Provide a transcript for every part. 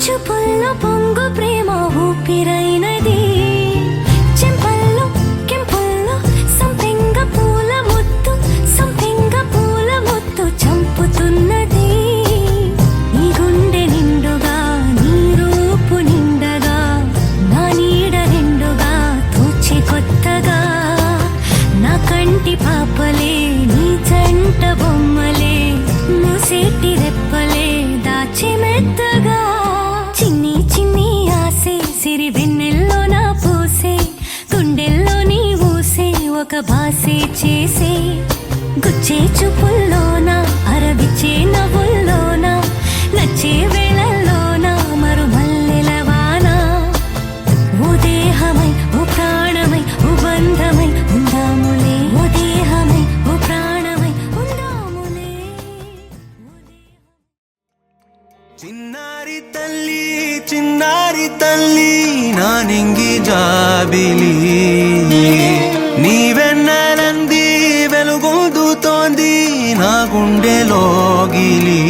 చూపుల్లో పొంగు ప్రేమ ఊపిరైనది చెంపల్లో కెంపుల్లో సంపెంగ పూల ముత్తు చంపుతున్నది నీ గుండె నిండుగా నీ రూపు నిండగా నా నీడ రెండుగా తూచి కొత్తగా నా కంటి పాపలే నీ జంట బొమ్మలే మూసేటి రెప్పలే దాచి మెత్తగా చిన్ని చిన్ని ఆసే సిరి వెన్నెల్లో నా పూసే గుండెల్లో నీ ఊసే ఒక భాసే చేసే గుచ్చే చూపుల్లోన అరవిచ్చే నవ్వుల్లోన నచ్చే వేళల్లోన మరు మల్లెల వాన ఓ దేహమై ఓ ప్రాణమై ఓ బంధమై ఉందాములే ఓ దేహమై ఓ ప్రాణమై ఉందాములే చిన్నారి తల్లి నా నింగి జాబిలి నీ వెన్నెలంది వెలుగొందుతోంది నా గుండెలోగిలి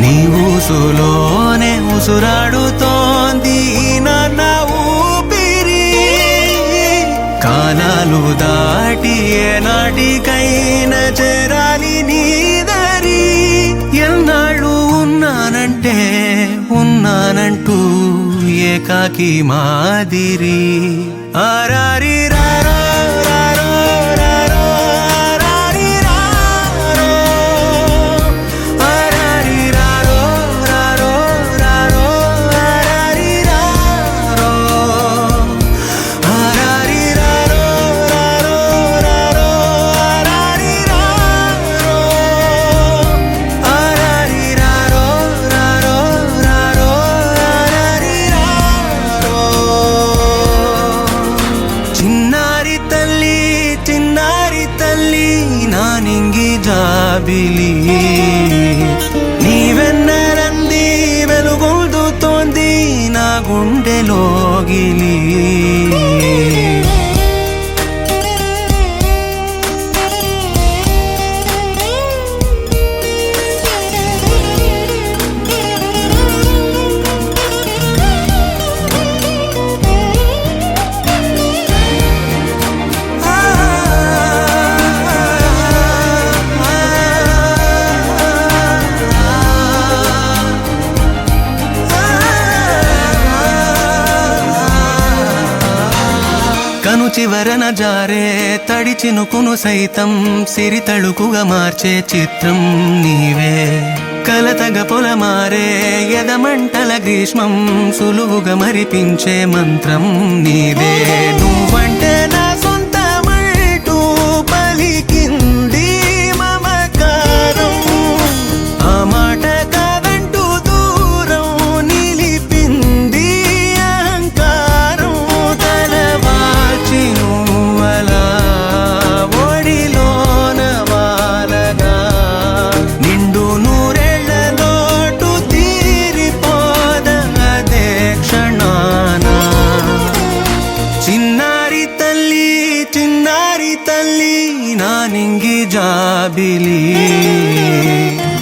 నీ ఊసులోనే ఉసురాడుతోంది నా ఊపిరి కాలాలు దాటి ఏనాటికైనా చేరాలి నీ దరి ఎన్నాళ్ళు ఉన్నానంటూ ఏకాకి మాదిరి ఆరారి రారో రారో రారో ఆరారి రారో ఆరారి రారో రారో రారో ఆరారి రారో ఆరారి రారో రారో రారో ఆరారి రారో ఆరారి రారో రారో రారో ఆరారి రారో చిన్నారి తల్లి నా నింగి జాబిలి నీ వెన్నెలంది వెలుగొందుతోంది నా గుండెలోగిలి కను చివరన జారే తడి చినుకును సైతం సిరి తళుకుగా మార్చే చిత్రం నీవే కలతగ పొలమారే ఎదమంటల గ్రీష్మం సులువుగా మరిపించే మంత్రం నీదే నువ్వంటే నా సొంతమంటూ పలికింది మమకారం ఆ మాట కాదంటూ దూరం నిలిపింది అహంకారం తలవాల్చి నువ్వలా ఒడిలోన వాలగా నిండు నూరేళ్ల లోటు తీరిపోదదే క్షణాన చిన్నారి తల్లి నా నింగి జాబిలి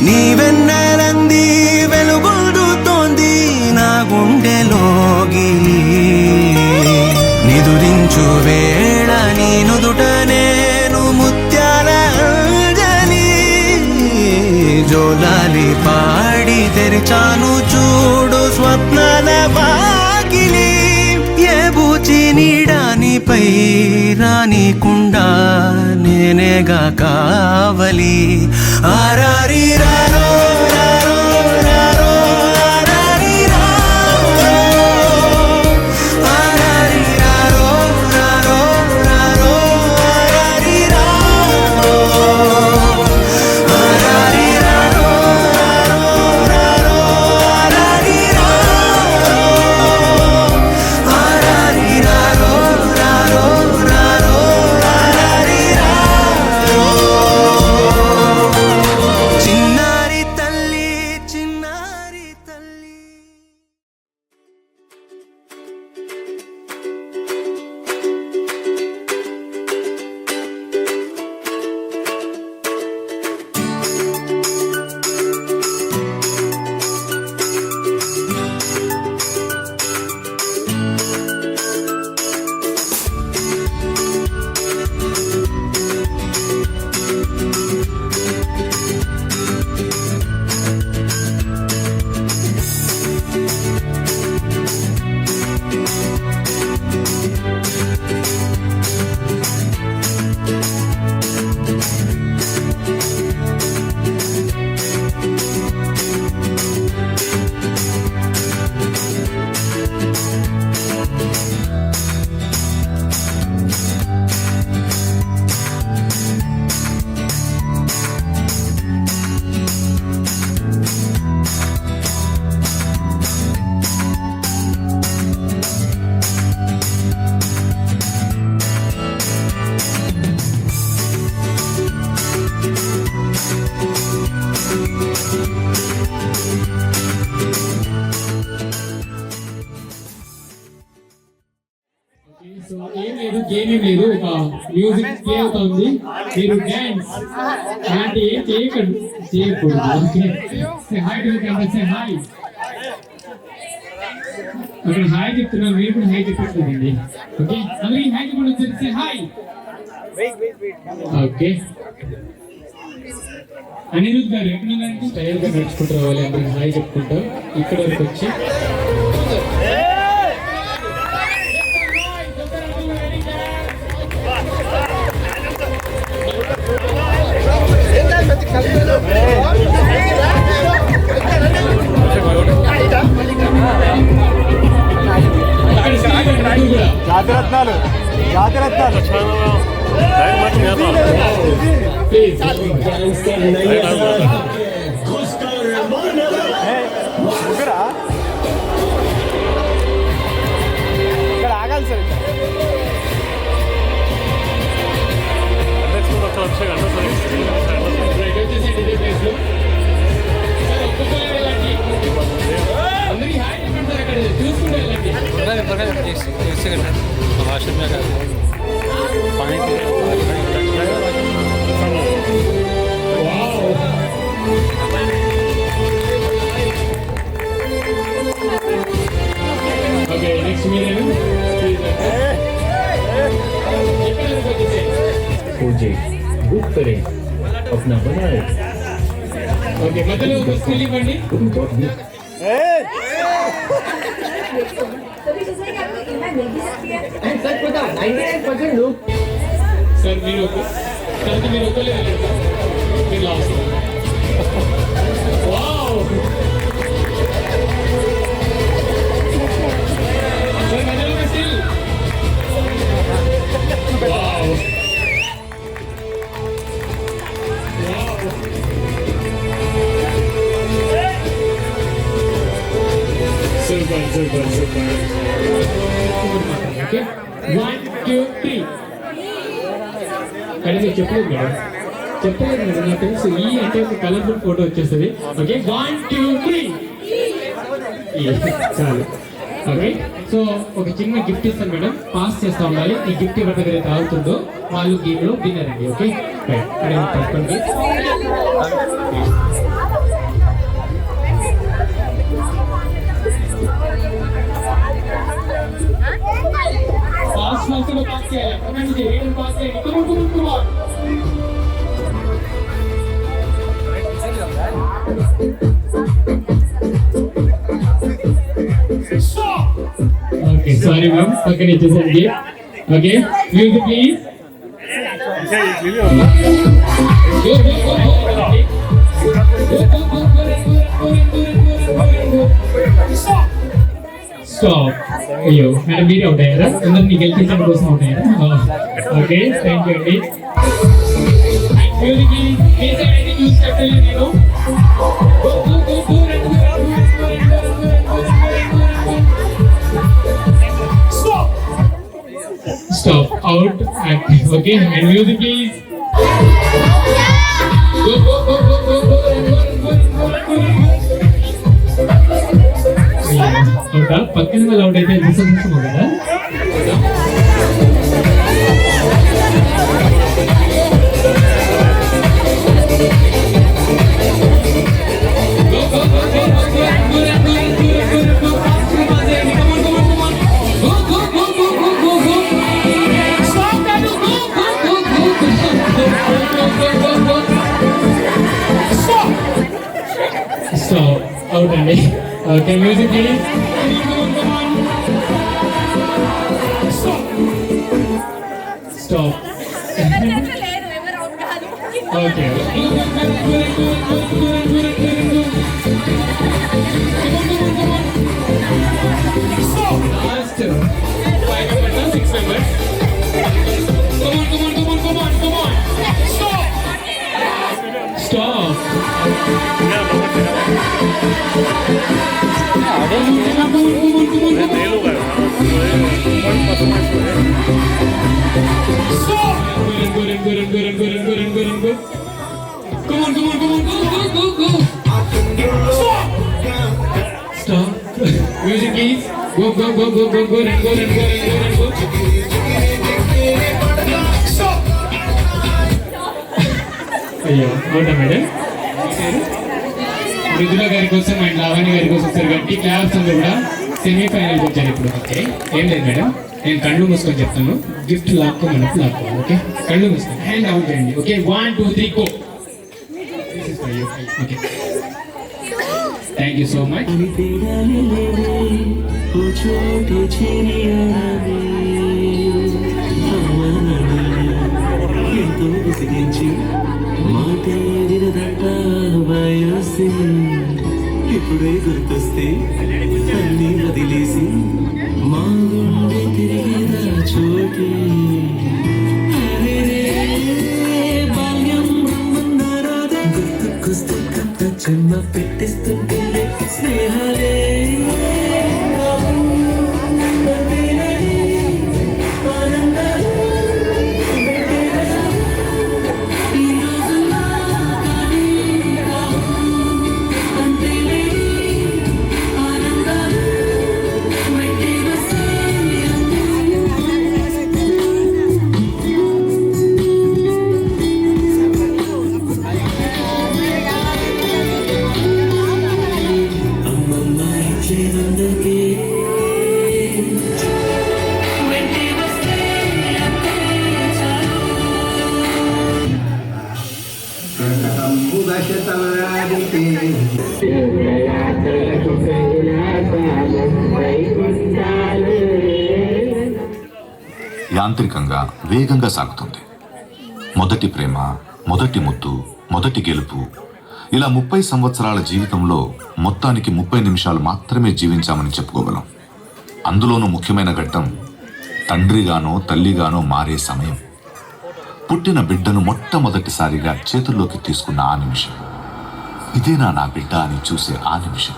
నీ వెన్నెలంది వెలుగొందుతోంది నా గుండెలోగిలి నిదురించు వేళ నీ నుదుట నేను ముత్యాల అంజలి జోలాలి పాడి తెరిచాను చూడు స్వప్నాల వాకిలి ఏ బూచి నీడానిపై రానికుండా నేనేగా కావలి ఆరారి రారో రారో రారో ఆరారి రారో ఆరారి రారో రారో రారో ఆరారి రారో ఆరారి రారో సో ఏం లేదు, గేమ్ ఏం లేదు, ఒక మ్యూజిక్ ప్లే అవుతుంది, మీరు డాన్స్ అలాంటి ఏం చేయకూడదు. Okay, hi to camera, hi. అక్కడ హాయ్ చెప్తున్నాను, మీరు కూడా హాయ్ చెప్పండి. ఓకే, అందరికి హాయ్ చెప్పండి, వచ్చేసి హాయ్. ఓకే, అనిరుద్ గారు ఎక్కడ ఉన్నారంటే స్టైల్ గా నడుచుకుంటూ రావాలి, అందరికి హాయ్ చెప్పుకుంటాం. ఇక్కడ వరకు వచ్చి జాతిరత్నాలు ముగ్గురా ఇక్కడ ఆగాలి సార్. ఓకే, నెక్స్ట్ మీరేనా खोजे बुक करें अपना बनाए ఓకే, మధ్యలో ఒక స్కిల్ ఇవ్వండి. సార్ మీరు ఒకలే మీరు లాస్ట్. వావ్, సార్ మధ్యలో ఒక స్కిల్. Wow, super. ఓకే, 1 2 3. కానీ చెప్పలేదు మేడం, నాకు తెలుసు. ఈ అంటే ఒక కలర్ఫుల్ ఫోటో వచ్చేస్తుంది. ఓకే, 1 2 3 చాలు. ఓకే, సో ఒక చిన్న గిఫ్ట్ ఇస్తాను మేడం, పాస్ చేస్తా ఉండాలి. ఈ గిఫ్ట్ ఎవరి దగ్గర అయితే ఆగుతుందో వాళ్ళు గేమ్ లో విన్నర్ అండి. ఓకే, తప్పండి. పాస్ చేయాలి, పాస్ చేయండి. ఓకే, సారీ మ్యామ్, పక్కన ఇచ్చేసరికి. Okay, music please. స్టాప్. అయ్యో మేడం, మీరే అవుట్ అయ్యారా? అందరినీ గెలిపించడం కోసం అవుట్ అయ్యారా? ఓకే, థ్యాంక్ యూ అండి. Music please. నేను stop out and okay, and music please. Go పక్కన వాళ్ళు అవుట్ అయితే చూసాము కదా. So, out and okay, music please. Stop. Okay. Last 5 members, 6 members. Come on. Stop. Go. Come on, go. Stop. Music please. Go, go, go, go, go, go, run, go, run, go, run, go, run, go. అయ్యో అవునా madam Mrudula గారి కోసం and Lavanya గారి కోసం sir గట్టి claps అందరూ కూడా సెమీఫైనల్కి వచ్చారు ఇప్పుడు. ఓకే ఏం లేదు మేడం, నేను కళ్ళు మూసుకొని చెప్తాను, గిఫ్ట్ లాక్కోమన్నప్పుడు లాక్కోవాలి. ఓకే కళ్ళు మూసుకొని హ్యాండ్ అవుట్ చేయండి. Okay 1 2 3 go. Okay thank you so much. ఇప్పుడే గుర్తొస్తే అన్ని వదిలేసి మా గుండె తిరిగేదా చోటే బాల్యం గుర్తుకొస్తే కథ చెమ్మ పెట్టిస్తుంటే స్నేహాలే యాంత్రికంగా వేగంగా సాగుతుంది. మొదటి ప్రేమ, మొదటి ముద్దు, మొదటి గెలుపు, ఇలా 30 సంవత్సరాల జీవితంలో మొత్తానికి 30 నిమిషాలు మాత్రమే జీవించామని చెప్పుకోగలం. అందులోనూ ముఖ్యమైన ఘట్టం తండ్రిగానో తల్లిగానో మారే సమయం. పుట్టిన బిడ్డను మొట్టమొదటిసారిగా చేతుల్లోకి తీసుకున్న ఆ నిమిషం, ఇదేనా నా బిడ్డ అని చూసే ఆ నిమిషం.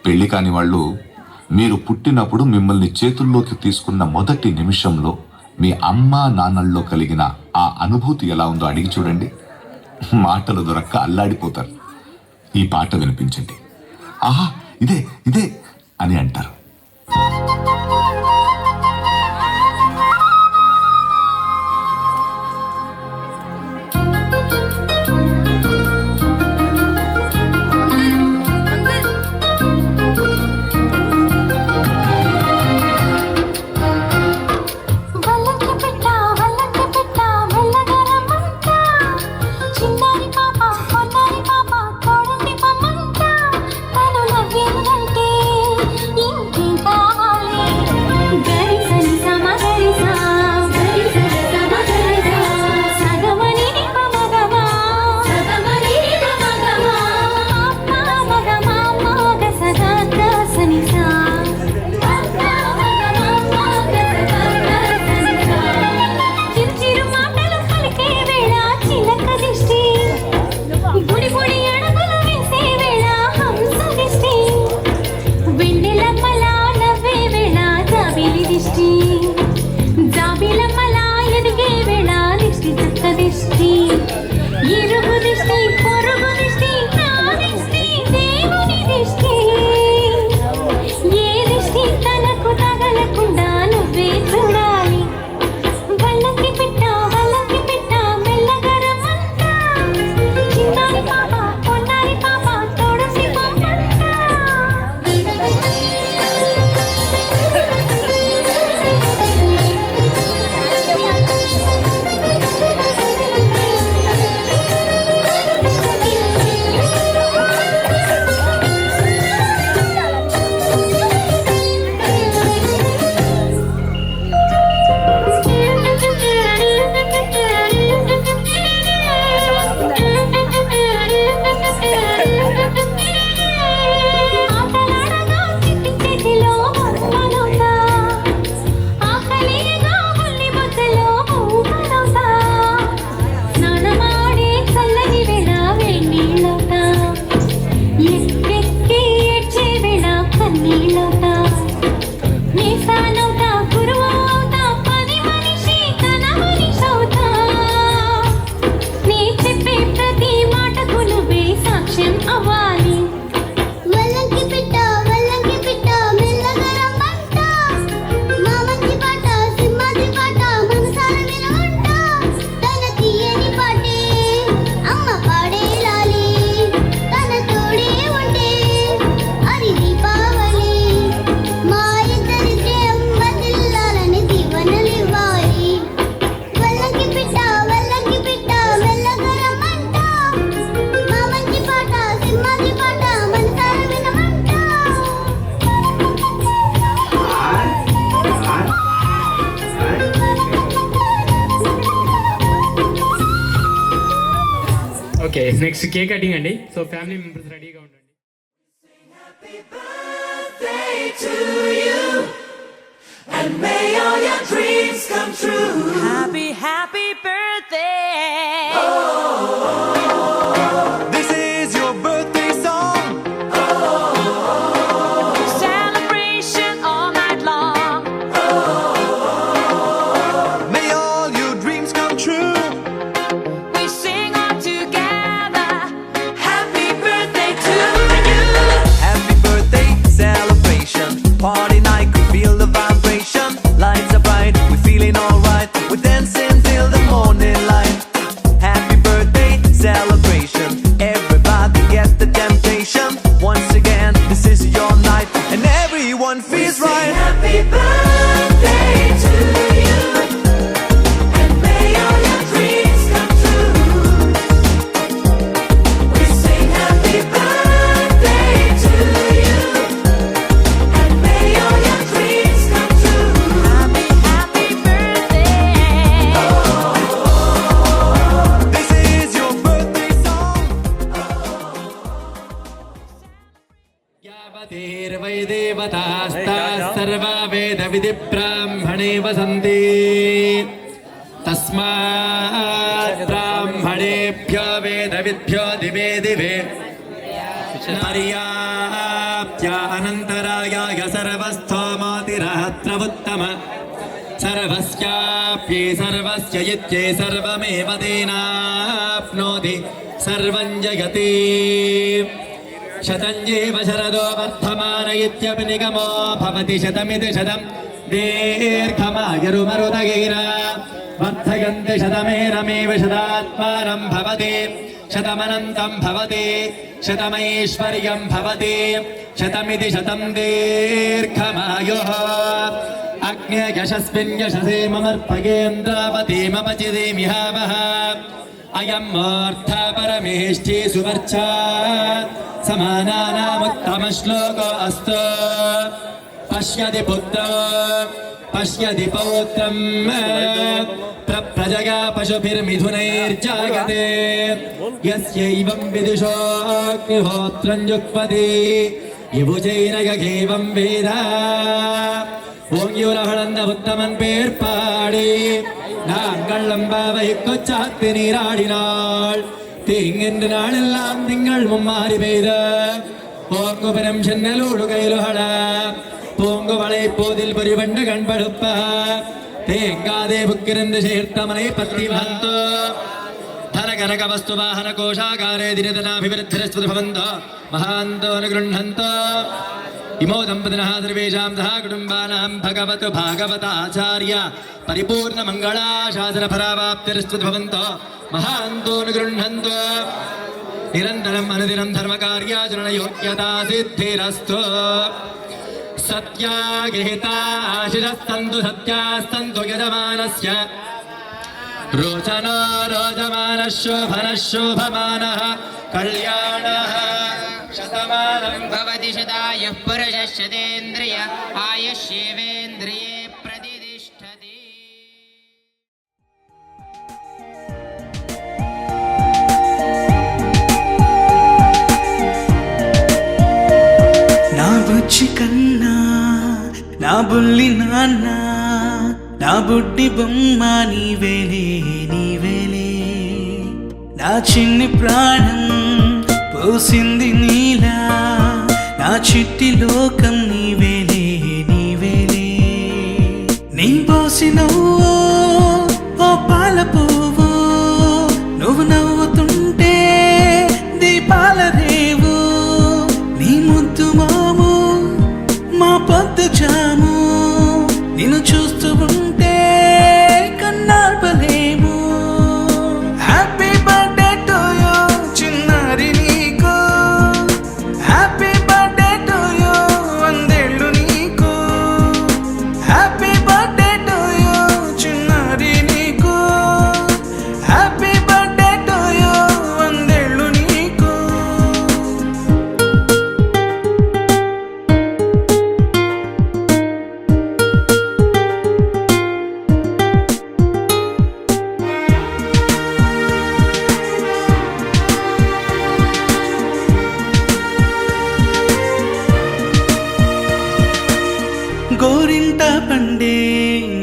పెళ్లి కాని వాళ్ళు మీరు పుట్టినప్పుడు మిమ్మల్ని చేతుల్లోకి తీసుకున్న మొదటి నిమిషంలో మీ అమ్మా నాన్నల్లో కలిగిన ఆ అనుభూతి ఎలా ఉందో అడిగి చూడండి. మాటలు దొరక్క అల్లాడిపోతారు. ఈ పాట వినిపించండి. ఆహా ఇదే ఇదే అని అంటారు. ఇంటి నెక్స్ట్ కేక్ కటింగ్ అండి. సో ఫ్యామిలీ మెంబర్స్ రెడీగా ఉండండి. Happy, happy birthday. This is your birthday song. Celebration all night long. May all your dreams come true. We sing all together. Happy birthday to you. Happy birthday celebration. Party night, could feel the vibration. Lights are bright, we're feeling alright. We're dancing till the morning light. Happy birthday celebration. Everybody get the temptation. Once again, this is your night, and everyone feels right. Happy birthday to you. And may all your dreams come true. We sing happy birthday to you. And may all your dreams come true. Happy, happy birthday. This is your birthday song. యావతేర్వై దేవతాస్తాః సర్వా వేద విధి బ్రాహ్మణే వసంతి తస్మాత్ బ్రాహ్మణేభ్యో వేదవిద్భ్యో దివే దివే పర్యాప్త్య అనంతరాయాయ సర్వస్థోమాతిరహత్ర ఉత్తమ సర్వస్యాప్యే సర్వస్య ఇత్యే సర్వమేవ తేనాప్నోతి సర్వం జగతి శతంజీవ శరదో వర్ధమాన ఇత్యపి నిగమో భవతి శతమితి శతం దీర్ఘమాయురుమరుదగీర వర్ధయంతి శతమేనమేవ శతాత్మానం భవతి శతమనంతం భవతి శతమైశ్వర్యం భవతి శతమితి శతం దీర్ఘమాయుః అగ్నేయశస్మిన్ యశసే మమర్పయేంద్రావతి మమ చిదేమిహావః అయం మూర్ధ పరమేష్ఠి సువర్చా సమానానాముత్తమ శ్లోకో అస్తు పశ్యతి పుత్రో పశ్యతి పౌత్రం ప్రజగా పశుభిర్మిథునైర్జాయతే యస్యైవం విదుషోऽగ్నిహోత్రం జుక్వతి యుభుజైరగేవం వేద ஓங்கியுலகளந்த உத்தமன் பேர் பாடி நாங்கள் நம்பாவை கொச்சாத்து நீராடினாள் தீங்கென்று நாளெல்லாம் திங்கள் மும்மாறி பெய்த ஓங்குபெரும் சென்னலோடு கைலுகள பூங்குவளை போதில் பொறிவண்டு கண்படுப்ப தேங்காதே புக்கிருந்து சேர்த்தமனை பத்தி வந்தோ ధనకనక వస్తు వాహన కోశాగారే దినదనాభివృద్ధిరస్తు భవంతో మహాంతో అనుగృహంతో ఇమో దంపతినః సర్వేషాం సహ కుటుంబానాం భగవతు భాగవతాచార్య పరిపూర్ణ మంగళాశాసన ఫలావాప్తిరస్తు భవంతో మహాంతో అనుగృహంతో నిరంతరం అనుదినం ధర్మకార్యాచరణ యోగ్యతా సిద్ధిరస్తు సత్యాగృహీతాశిషస్తంతు సత్యాస్తంతు యజమానస్య रोचनो रोचमानः शोभनः शोभमानः कल्याणः शतमानं भवति शतायुः पुरुषः शतेन्द्रिय आयुष्येवेन्द्रिये प्रतिष्ठति. నా బుజ్జి కన్నా నా బుల్లి నాన్న నా బుడ్డి బొమ్మ నీవేలే నీవేలే నా చిన్ని ప్రాణం పోసింది నీలా నా చిట్టి లోకం నీవేలే నీవేలే నీ పోసినవో ఓ పాల పువ్వు నువ్వు నవ్వుతుంటే దీపాల రేవు నీ ముద్దు మాము మా పొద్దు జాము నిన్ను చూస్తూ ఉంటే కన్నార్పలేము హ్యాపీ బర్త్డే టు యూ చిన్నారి నీకు హ్యాపీ బర్త్డే టు యూ గోరింట పండే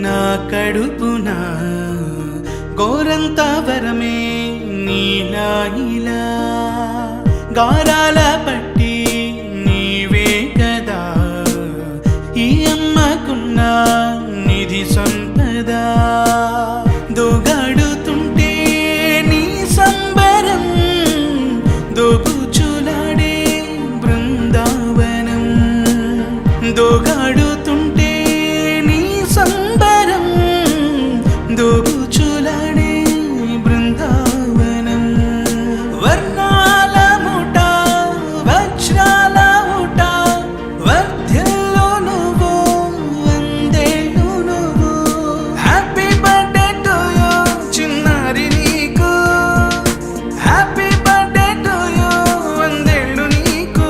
నా కడుపున గోరంత వరమే నీలా ఇలా గారాల పట్టి నీవే కదా ఈ అమ్మకున్న నిధి సంపద దోగాడుతుంటే నీ సంబరం దోబుచులాడే బృందావనం దోగాడుతుంటే నీ సంబరం దోబుచులాడే బృందావనం వర్ణాల ముఠ వజ్రాల ముఠ వర్ధిల్లు నువ్వు వందేళ్ళు నువ్వు హ్యాపీ బర్త్డే టు యూ చిన్నారి నీకు హ్యాపీ బర్త్డే టు యూ వందేళ్ళు నీకు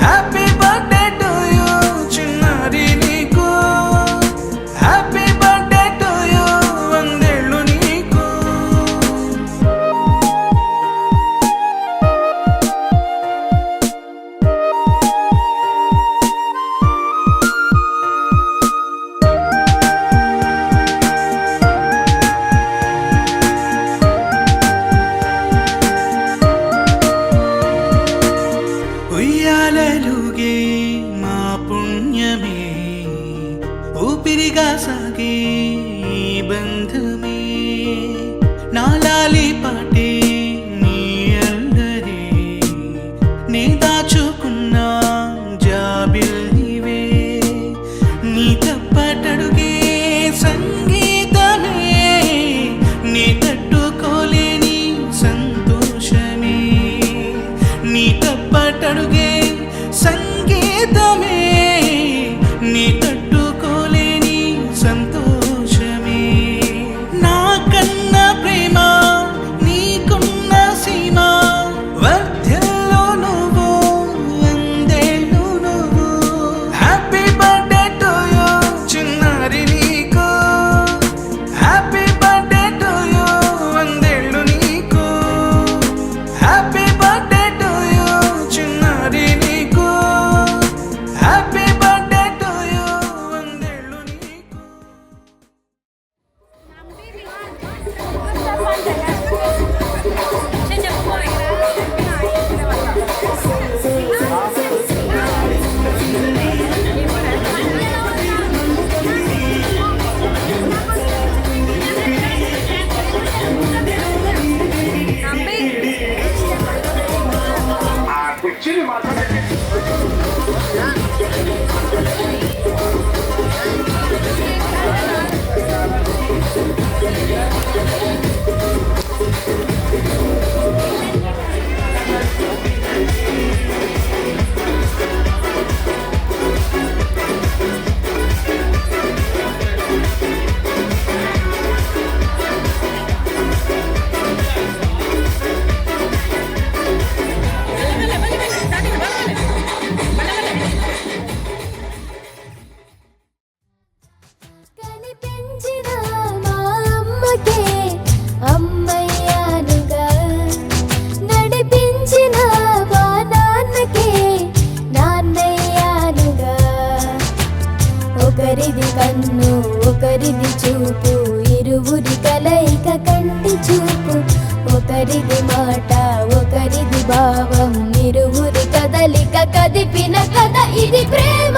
హ్యాపీ బర్త్డే టు యూ చిన్నారి నీకు హ్యాపీ బర్త్డే టు యూ వందేళ్ళు నీకు ఉయ్యాలలుగే మా పుణ్యమే ఊపిరిగా సాగే ఈ బంధమే నాలాలి పాటే నీ అల్లరే నే దాచుకున్న జాబిల్లివే నీ తప్పటడుగే సంగీతమే నీ తట్టుకోలేని సంతోషమే నీ తప్పటడుగే సంగీతమే నీ తట్టుకోలేని సంతోషమే నా కన్న ప్రేమ నీకున్న సీమ వర్ధిల్లు నువ్వు వందేళ్ళు నువ్వు హ్యాపీ బర్త్డే టు యూ చిన్నారి నీకు హ్యాపీ బర్త్డే టు యూ వందేళ్ళు నీకు హ్యాపీ బర్త్డే టు యూ చిన్నారి నీకు హ్యాపీ బర్త్డే టు యూ వందేళ్ళు నీకు కనిపించిన మా అమ్మకే అమ్మయ్యానుగా నడిపించిన మా నాన్నకే నాన్నయ్యానుగా ఒకరిది కన్ను ఒకరిది చూపు ఇరువురి కలయిక కంటి చూపు ఒకరిది మాట ఒకరిది భావం ఇరువురి కదలిక కదిపిన కథ ఇది ప్రేమ